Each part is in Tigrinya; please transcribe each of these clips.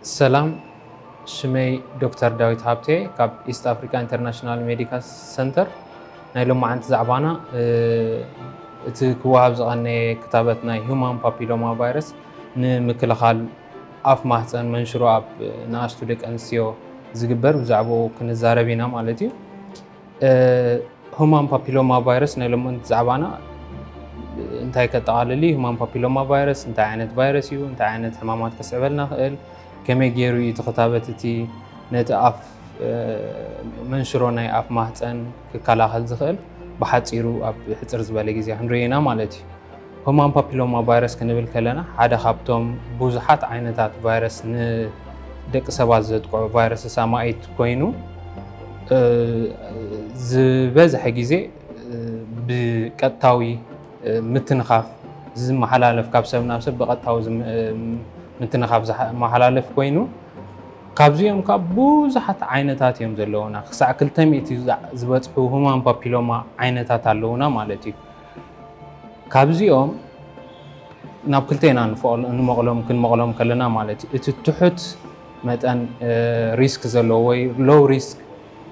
سلام شمي دكتور داويت هابتي كاب إيست أفريكا انترناشنال ميديكال سنتر نايلو معنت زعبانا تكواب زغاني كتابتنا هيومان بابيلوما فيروس نمكلخال أف محسن منشرو أب ناشتو ديك أنسيو زقبر وزعبو كنزاربينا مالتي هيومان بابيلوما فيروس نايلو معنت زعبانا انتهي كتقاللي هيومان بابيلوما فيروس انتهي عينت فيروس يو انتهي عينت حمامات كسعبلنا خيل كمي جيرو يتخطابتتي نتأف منشرو ناي أف محسن ككالاخل زخل بحاطيرو أب حصر زبالة جزيا هنرينا مالتي همان بابيلوما فيروس كنبل كلنا حدا خابتهم بوزحات عينتات فيروس ن دك سبات زدقو فيروس سامايت كوينو زبازح جزي بقطاوي متنخاف زي محلالف كابسبنا بسب بقطاوي متنخاف محلالف كوينو كابزيهم كابوزحات عينتات يوم زلونا خسع كل تميتي زبطحو همان بابيلوما عينتات اللونا مالتي كابزيهم ناب كلتينا نمغلوم كن مغلوم كلنا مالتي اتتحت متن ريسك زلو وي لو ريسك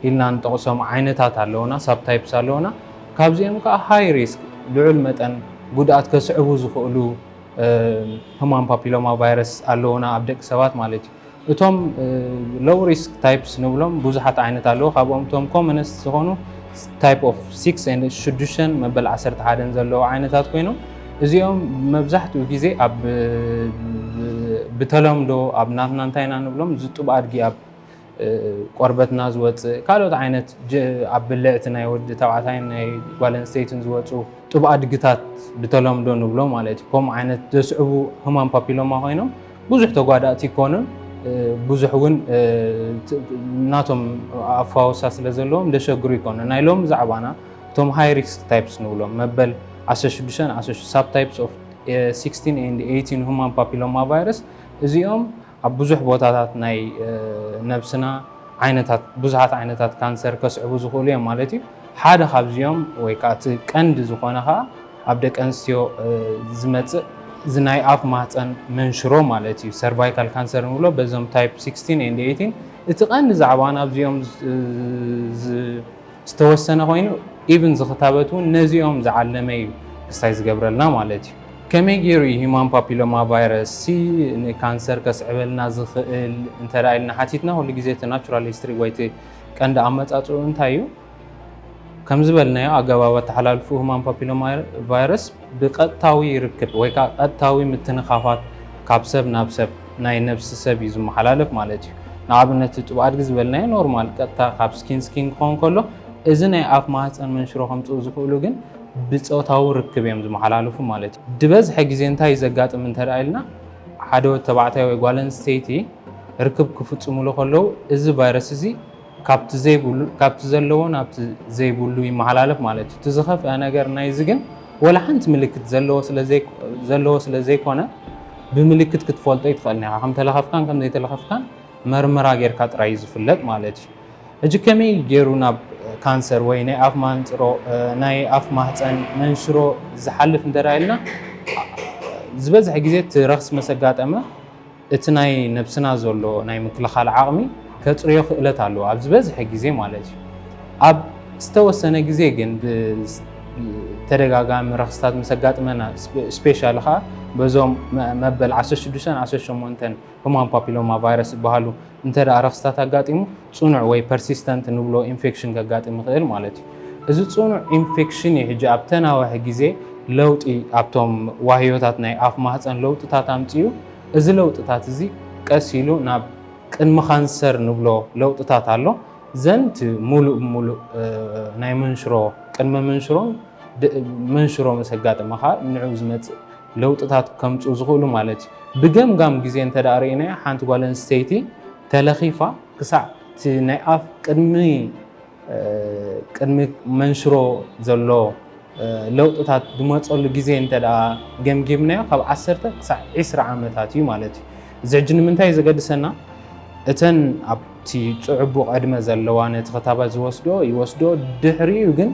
إلنا نتقسم عينتات اللونا سب تايبس اللونا كابزيهم كا هاي ريسك لعل متن قدات كسعبو زخولو همان بابيلوما فيروس اللونا أبدك سوات مالتي اتوم لو ريسك تايبس نبلوم بوزحات عينتات اللو خابوهم توم كومنست زخونو تايب اوف 6 and شدوشن مبل 10 حدن زلو عينتات كوينو እዚኦም መብዛሕትኡ ግዜ ኣብ ብተለምዶ ኣብ ናትና እንታይ ኢና ንብሎም ዝጡብ ኣድጊ ኣብ ቆርበትና ዝወፅእ ካልኦት ዓይነት ኣብ ብልዕቲ ናይ ወዲ ተባዕታይን ናይ ጓል ኣንስተይትን ዝወፁ ጡብ ኣድግታት ብተለምዶ ንብሎም ማለት እዩ ከምኡ ዓይነት ዘስዕቡ ህማም ፓፒሎማ ኮይኖም ብዙሕ ተጓዳእቲ ይኮኑን ብዙሕ እውን ናቶም ኣፋወሳ ስለ ዘለዎም ደሸግሩ ይኮኑ ናይ ሎም ዛዕባና እቶም ሃይ ሪስክ ታይፕስ ንብሎም መበል association subtypes of 16 and 18 human papilloma virus እዚኦም ኣብ ብዙሕ ቦታታት ናይ ነብስና ዓይነታት ብዙሓት ዓይነታት ካንሰር ከስዕቡ ዝኽእሉ እዮም ማለት እዩ ሓደ ካብዚኦም ወይ ከዓ እቲ ቀንዲ ዝኾነ ከዓ ኣብ ደቂ ኣንስትዮ ዝመፅእ ዝናይ ኣፍ ማህፀን መንሽሮ ማለት እዩ ሰርቫይካል ካንሰር ንብሎ በዞም ታይፕ 16 and 18 እቲ ቀንዲ ዛዕባና ኣብዚኦም ዝተወሰነ ኮይኑ ኢቭን ዝኽታበት እውን ነዚኦም ዝዓለመ እዩ ክስታይ ዝገብረልና ማለት እዩ ከመይ ገይሩ ሂማን ፓፒሎማ ቫይረስ ንካንሰር ከስዕበልና ዝኽእል እንተዳ ኢልና ሓቲትና ኩሉ ግዜ እቲ ናቹራል ሂስትሪ ወይ እቲ ቀንዲ ኣመፃፅኡ እንታይ እዩ ከም ዝበልናዮ ኣገባብ ተሓላልፉ ሂማን ፓፒሎማ ቫይረስ ብቀጥታዊ ርክብ ወይ ከዓ ቀጥታዊ ምትንኻፋት ካብ ሰብ ናብ ሰብ ናይ ነብሲ ሰብ እዩ ዝመሓላለፍ ማለት እዩ ንኣብነት ጡብ ኣድጊ ዝበልናዮ ኖርማል ቀጥታ ካብ ስኪን ክኾን ከሎ እዚ ናይ ኣፍ ማህፀን መንሽሮ ከምፅኡ ዝኽእሉ ግን ብፆታዊ ርክብ እዮም ዝመሓላለፉ ማለት እዩ ድበዝሐ ግዜ እንታይ ዘጋጥም እንተዳ ኢልና ሓደ ወዲ ተባዕታይ ወይ ጓል ኣንስተይቲ ርክብ ክፍፅሙሉ ከለዉ እዚ ቫይረስ እዚ ካብቲ ዘለዎ ናብቲ ዘይብሉ ይመሓላለፍ ማለት እዩ እቲ ዝኸፍአ ነገር ናይዚ ግን ወላ ሓንቲ ምልክት ዘለዎ ስለዘይኮነ ብምልክት ክትፈልጦ ይትኽእልኒ ኢኻ ከም ተለኸፍካን ከም ዘይተለኸፍካን መርመራ ጌርካ ጥራይ ዝፍለጥ ማለት እዩ እጂ ከመይ ገይሩ ናብ ካንሰር ወይ ናይ ኣፍ ማንፅሮ ናይ ኣፍ ማህፀን መንሽሮ ዝሓልፍ እንተዳኢልና ዝበዝሐ ግዜ እቲ ረክሲ መሰጋጠመ እቲ ናይ ነብስና ዘሎ ናይ ምክልኻል ዓቕሚ ከፅርዮ ክእለት ኣለዎ ኣብ ዝበዝሐ ግዜ ማለት እዩ ኣብ ዝተወሰነ ግዜ ግን ተደጋጋሚ ረክስታት መሰጋጥመና ስፔሻሊ ከዓ በዞም መበል 16-18 ሁማን ፓፒሎማ ቫይረስ ዝበሃሉ እንተዳ ረክስታት ኣጋጢሙ ፅኑዕ ወይ ፐርሲስተንት ንብሎ ኢንፌክሽን ከጋጥም ይኽእል ማለት እዩ እዚ ፅኑዕ ኢንፌክሽን ሕጂ ኣብ ተናውሐ ግዜ ለውጢ ኣብቶም ዋህዮታት ናይ ኣፍ ማህፀን ለውጥታት ኣምፅኡ እዚ ለውጥታት እዚ ቀስ ኢሉ ናብ ቅድሚ ካንሰር ንብሎ ለውጥታት ኣሎ ዘንቲ ሙሉእ ናይ መንሽሮ ቅድሚ መንሽሮ መሰጋጥመ ከዓ ንዑ ዝመፅእ ለውጥታት ከምፅኡ ዝኽእሉ ማለት እዩ ብገምጋም ግዜ እንተዳ ርኢና ሓንቲ ጓል ኣንስተይቲ ተለኺፋ ክሳዕ እቲ ናይ ኣፍ ቅድሚ መንሽሮ ዘሎ ለውጥታት ብመፀሉ ግዜ እንተዳ ገምጊምናዮ ካብ 10 ክሳዕ 20 ዓመታት እዩ ማለት እዩ እዚ ሕጂ ንምንታይ ዘገድሰና እተን ኣብቲ ፅዕቡቕ ዕድመ ዘለዋ ነቲ ክታባት ይወስዶ ድሕሪኡ ግን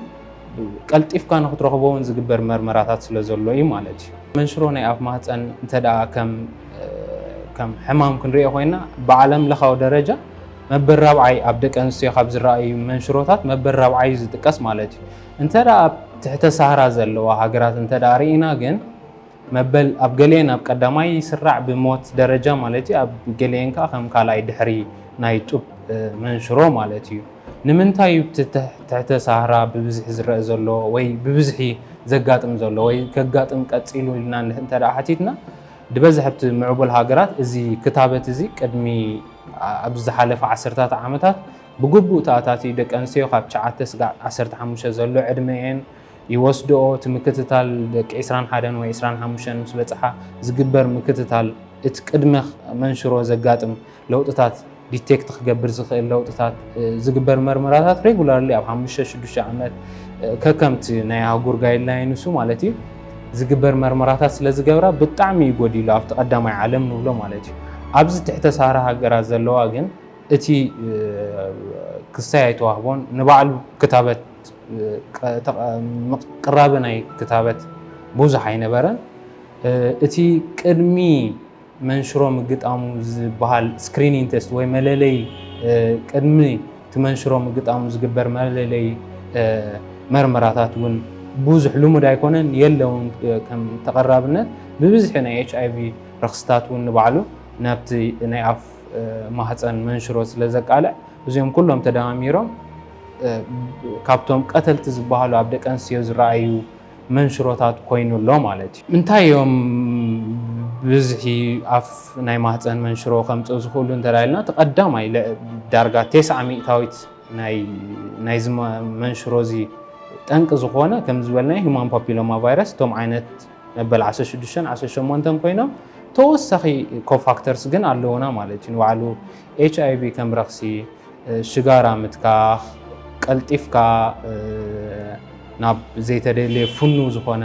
ቀልጢፍካ ንኽትረኽቦውን ዝግበር መርመራታት ስለ ዘሎ እዩ ማለት እዩ መንሽሮ ናይ ኣፍ ማህፀን እንተዳ ከም كم حمام كنريه خوينا بعالم لخاو درجة مبر رابعي أبدك أنسي خبز الرأي منشروطات مبر رابعي زتكس مالتي انت را تحت سهرة زلوا هاجرات انت دارينا جن مبل أبقلين أبقدامي يسرع بموت درجة مالتي أبقلين كأخم كالاي دحري نايتوب منشرو مالتي نمنتاي تحت سهرة ببزح زرق زلو وي ببزحي زقاتم زلو وي كقاتم كاتسيلو لنا انت را حتيتنا دبزحت معبول هاجرات ازي كتابة ازي قدمي أبز حلف عسرتات عامتات بقبو تاتاتي دك أنسيو خاب شعاتس قاعد عسرت حموشة زلو عدمين يوسدو تمكتتال دك إسران حدن وإسران حموشة مسبتها زقبر مكتتال اتقدمخ منشرو زقاتم لو تتات ديتكت خقبر زخيل لو تتات زقبر مرمراتات ريغولارلي أب حموشة شدوشة عمت ككمت نايها قرقايل لاينسو مالتي زقبر مرمراتات سلازقبرا بطعمي يقودي لو أفتقدامي عالم نولو مالتي أبز تحت سهرها هاجرات زلوا أجن اتي كساي توهبون نبعل كتابة قرابنا كتابة بوزح ينبرن اتي كرمي منشرو مقد آموز بحال سكرينين تست وي ملالي كرمي تمنشرو مقد آموز قبر ملالي مرمراتات ون بوزح لومو دايكونن يلون كم تقرابنا ببزحنا HIV رخصتات ون نبعلو نابتي نايعف ماحصن منشرو سلازقالع እዚኦም ኩሎም ተደማሚሮም ካብቶም ቀተልቲ ዝበሃሉ ኣብ ደቂ ኣንስትዮ ዝረኣዩ መንሽሮታት ኮይኑሎ ማለት እዩ እንታይ እዮም ብዝሒ ኣፍ ናይ ማህፀን መንሽሮ ከምፅኡ ዝኽእሉ እንተላይልና ተቐዳማይ ዳርጋ 9 ሚእታዊት ናይ መንሽሮ እዚ ጠንቂ ዝኾነ ከም ዝበልና ሂውማን ፓፒሎማ ቫይረስ እቶም ዓይነት መበል 16 18 ኮይኖም ተወሳኺ ኮፋክተርስ ግን ኣለውና ማለት እዩ ንባዕሉ HIV ከም ረኽሲ ሽጋራ ምትካኽ ቀልጢፍካ ናብ ዘይተደለየ ፍኑ ዝኾነ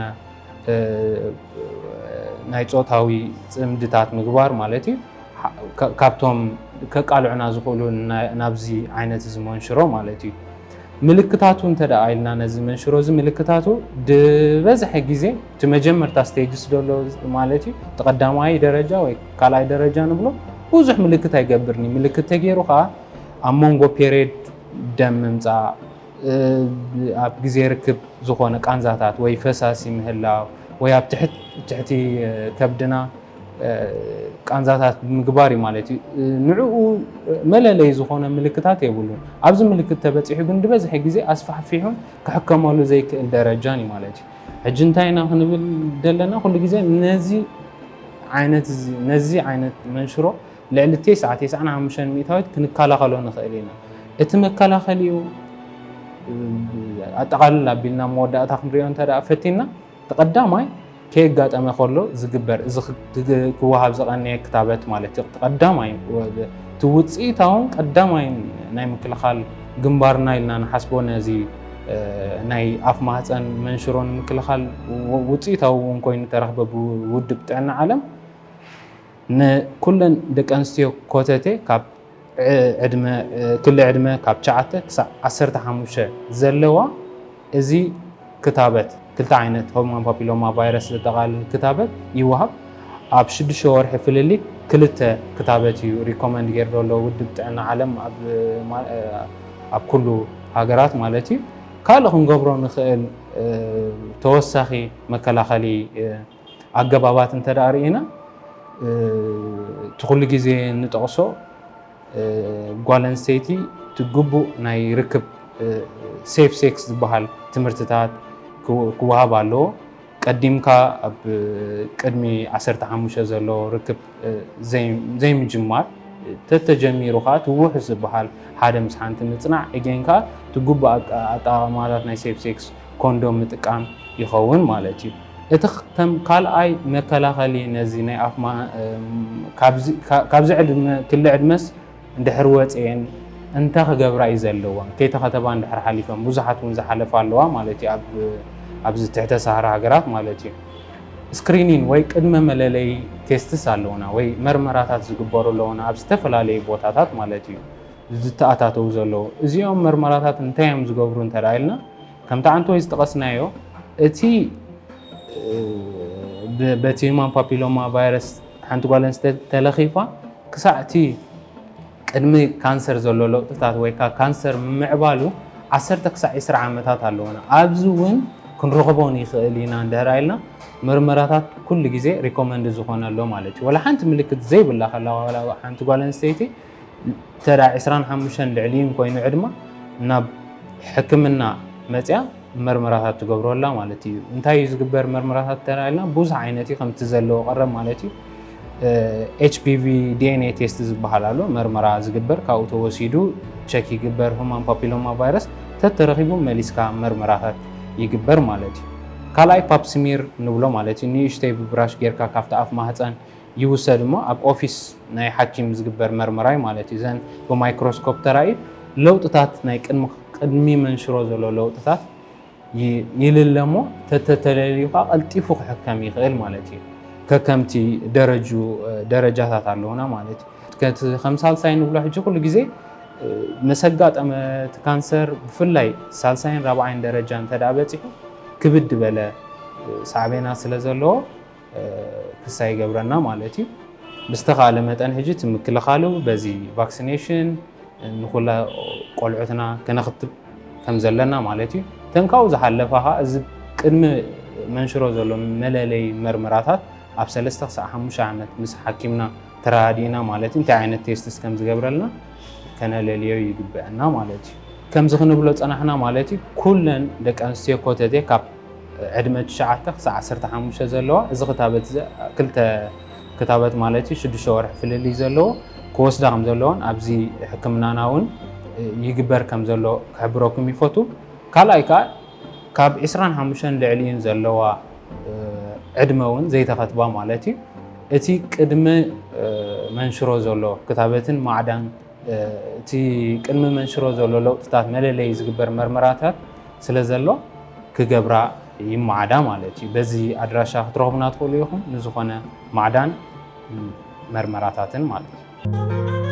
ናይ ፆታዊ ፅምድታት ምግባር ማለት እዩ ካብቶም ከቃልዑና ዝኽእሉ ናብዚ ዓይነት ዝመንሽሮ ማለት እዩ ምልክታቱ እንተደኣ ኢልና ነዚ መንሽሮ እዚ ምልክታቱ ድበዝሐ ግዜ እቲ መጀመርታ ስቴጅስ ደሎ ማለት እዩ ተቐዳማይ ደረጃ ወይ ካልኣይ ደረጃ ንብሎ ብዙሕ ምልክት ኣይገብርኒ ምልክት ተገይሩ ከዓ ኣብ መንጎ ፔሪድ ደም ምምፃእ ኣብ ግዜ ርክብ ዝኾነ ቃንዛታት ወይ ፈሳሲ ምህላው ወይ ኣብ ትሕቲ ከብድና ቃንዛታት ምግባር ማለት እዩ ንዕኡ መለለይ ዝኾነ ምልክታት የብሉን ኣብዚ ምልክት ተበፂሑ ግን ድበዝሐ ግዜ ኣስፋሕፊሑን ክሕከመሉ ዘይክእል ደረጃን እዩ ማለት እዩ ሕጂ እንታይ ኢና ክንብል ዘለና ኩሉ ግዜ ነዚ ዓይነት መንሽሮ ልዕሊ 95 ሚእታዊት ክንከላኸሎ ንኽእል ኢና እቲ መከላኸሊኡ ኣጠቓልላ ኣቢልና መወዳእታ ክንሪኦ እንተደኣ ፈቲና ተቐዳማይ ከየጋጠመ ከሎ ዝግበር እዚ ክወሃብ ዝቐነየ ክታበት ማለት እዩ ተቐዳማይ ትውፅኢታውን ቀዳማይ ናይ ምክልኻል ግንባርና ኢልና ንሓስቦ ነዚ ናይ ኣፍ ማህፀን መንሽሮ ንምክልኻል ውፅኢታዊ እውን ኮይኑ ተረኽበ ብውድብ ጥዕና ዓለም ንኩለን ደቂ ኣንስትዮ ኮተቴ ካብ ክሊ ዕድመ ካብ 9 ክሳብ 15 ዘለዋ እዚ ክታበት ክልተ ዓይነት ሂውማን ፓፒሎማ ቫይረስ ዘጠቓልል ክታበት ይወሃብ ኣብ 6 ወርሒ ፍልሊት ክልተ ክታበት እዩ ሪኮመንድ ገይሩ ዘሎ ውድብ ጥዕና ዓለም ኣብ ኩሉ ሃገራት ማለት እዩ ካልእ ክንገብሮ ንኽእል ተወሳኺ መከላኸሊ ኣገባባት እንተደኣ ርኢና ትኩሉ ግዜ ንጠቕሶ ጓል ኣንስተይቲ ትግቡእ ናይ ርክብ ሴፍ ሴክስ ዝበሃል ትምህርትታት ክወሃብ ኣለዎ ቀዲምካ ኣብ ቅድሚ 15 ዘሎ ርክብ ዘይምጅማር ተተጀሚሩ ከዓ ትውሕስ ዝበሃል ሓደ ምስ ሓንቲ ምፅናዕ እጌንካ ትግቡእ ኣጠቓቕማታት ናይ ሴፍ ሴክስ ኮንዶም ምጥቃም ይኸውን ማለት እዩ እቲ ከም ካልኣይ መከላኸሊ ነዚ ናይ ኣፍ ካብዚ ክሊ ዕድመስ እንድሕር ወፅአን እንታይ ክገብራ እዩ ዘለወን ከይተኸተባ እንድሕር ሓሊፈን ብዙሓት እውን ዝሓለፋ ኣለዋ ማለት እዩ ኣብዚ ትሕተ ሰሃራ ሃገራት ማለት እዩ ስክሪኒን ወይ ቅድመ መለለይ ቴስትስ ኣለውና ወይ መርመራታት ዝግበሩ ኣለውና ኣብ ዝተፈላለዩ ቦታታት ማለት እዩ ዝተኣታተው ዘለዉ እዚኦም መርመራታት እንታይ እዮም ዝገብሩ እንተደኣ ኢልና ከምቲ ዓንቶ ወይ ዝጠቐስናዮ እቲ በቲ ሂውማን ፓፒሎማ ቫይረስ ሓንቲ ጓል ኣንስተይቲ ተለኺፋ ክሳዕቲ ቅድሚ ካንሰር ዘሎ ለውጥታት ወይ ከዓ ካንሰር ምዕባሉ 10 ክሳብ 20 ዓመታት ኣለውና ኣብዚ እውን ክንረኽቦ ንኽእል ኢና እንድሕር ኢልና ምርመራታት ኩሉ ግዜ ሪኮመንድ ዝኾነሎ ማለት እዩ ወላ ሓንቲ ምልክት ዘይብላ ከላ ወላ ሓንቲ ጓል ኣንስተይቲ ተዳ 25 ልዕሊን ኮይኑ ዕድማ ናብ ሕክምና መፅያ ምርመራታት ትገብረላ ማለት እዩ እንታይ እዩ ዝግበር ምርመራታት ተራኢልና ብዙሕ ዓይነት እዩ ከምቲ ዘለዎ ቀረብ ማለት እዩ HPV DNA ቴስት ዝበሃል ኣሎ ምርመራ ዝግበር ካብኡ ተወሲዱ ቸክ ይግበር ሁማን ፓፒሎማ ቫይረስ ተተረኺቡ መሊስካ ምርመራታት ይግበር ማለት እዩ ካልኣይ ፓፕስሚር ንብሎ ማለት እዩ ንእሽተይ ብብራሽ ጌርካ ካብቲ ኣፍ ማህፀን ይውሰድ እሞ ኣብ ኦፊስ ናይ ሓኪም ዝግበር መርመራይ ማለት እዩ ዘን ብማይክሮስኮፕ ተራኢ ለውጥታት ናይ ቅድሚ መንሽሮ ዘሎ ለውጥታት ይልለሞ ተተተለሊካ ቀልጢፉ ክሕከም ይኽእል ማለት እዩ ከከምቲ ደረጃታት ኣለውና ማለት እዩ ከም ሳልሳይ ንብሎ ሕጂ ኩሉ ግዜ መሰጋጠመት ካንሰር ብፍላይ ሳልሳይን ራብዓይን ደረጃ እንተዳ በፂሑ ክብድ በለ ሳዕቤና ስለ ዘለዎ ክሳይ ገብረና ማለት እዩ ብዝተኻለ መጠን ሕጂ ትምክልኻሉ በዚ ቫክሲኔሽን ንኩላ ቆልዑትና ክነኽትብ ከም ዘለና ማለት እዩ ተንካው ዝሓለፈኻ እዚ ቅድሚ መንሽሮ ዘሎ መለለይ ምርመራታት ኣብ 3 ክሳብ 5 ዓመት ምስ ሓኪምና ተራዲና ማለት እንታይ ዓይነት ቴስትስ ከም ዝገብረልና ከነለልዮ ይግብአና ማለት እዩ ከምዚ ክንብሎ ፀናሕና ማለት እዩ ኩለን ደቂ ኣንስትዮ ኮተቴ ካብ ዕድመ 9 ክሳብ 15 ዘለዋ እዚ ክልተ ክታበት ማለት እዩ 6 ወርሒ ፍልልይ ዘለዎ ክወስዳ ከም ዘለዎን ኣብዚ ሕክምናና እውን ይግበር ከም ዘሎ ክሕብረኩም ይፈቱ ካልኣይ ከዓ ካብ 25 ልዕሊን ዘለዋ ዕድመ እውን ዘይተኸትባ ማለት እዩ እቲ ቅድሚ መንሽሮ ዘሎ ክታበትን ማዕዳን እቲ ቅድሚ መንሽሮ ዘሎ ለውጥታት መለለይ ዝግበር መርመራታት ስለ ዘሎ ክገብራ ይማዕዳ ማለት እዩ በዚ ኣድራሻ ክትረኽቡና ትኽእሉ ኢኹም ንዝኾነ ማዕዳን መርመራታትን ማለት እዩ